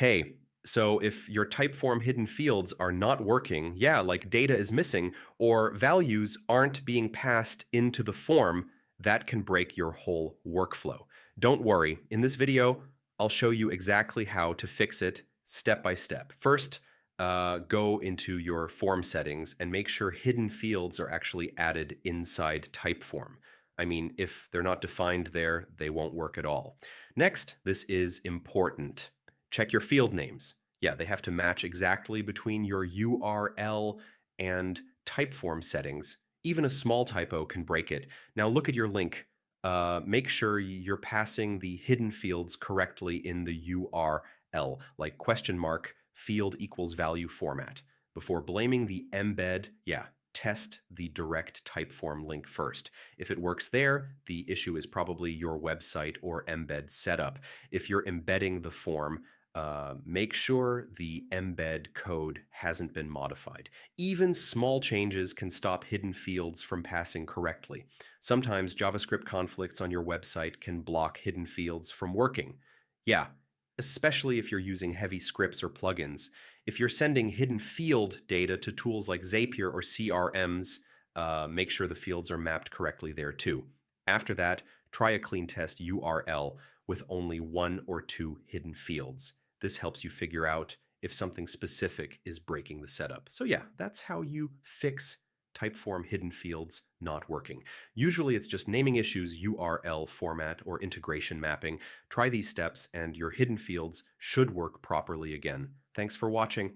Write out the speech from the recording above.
Hey, so if your Typeform hidden fields are not working, yeah, like data is missing or values aren't being passed into the form, that can break your whole workflow. Don't worry, in this video, I'll show you exactly how to fix it step by step. First, go into your form settings and make sure hidden fields are actually added inside Typeform. I mean, if they're not defined there, they won't work at all. Next, this is important. Check your field names. Yeah, they have to match exactly between your URL and Typeform settings. Even a small typo can break it. Now look at your link. Make sure you're passing the hidden fields correctly in the URL, like question mark field equals value format. Before blaming the embed, yeah, test the direct Typeform link first. If it works there, the issue is probably your website or embed setup. If you're embedding the form, make sure the embed code hasn't been modified. Even small changes can stop hidden fields from passing correctly. Sometimes JavaScript conflicts on your website can block hidden fields from working. Yeah, especially if you're using heavy scripts or plugins. If you're sending hidden field data to tools like Zapier or CRMs, make sure the fields are mapped correctly there too. After that, try a clean test URL with only one or two hidden fields. This helps you figure out if something specific is breaking the setup. So yeah, that's how you fix Typeform hidden fields not working. Usually it's just naming issues, URL format, or integration mapping. Try these steps and your hidden fields should work properly again. Thanks for watching.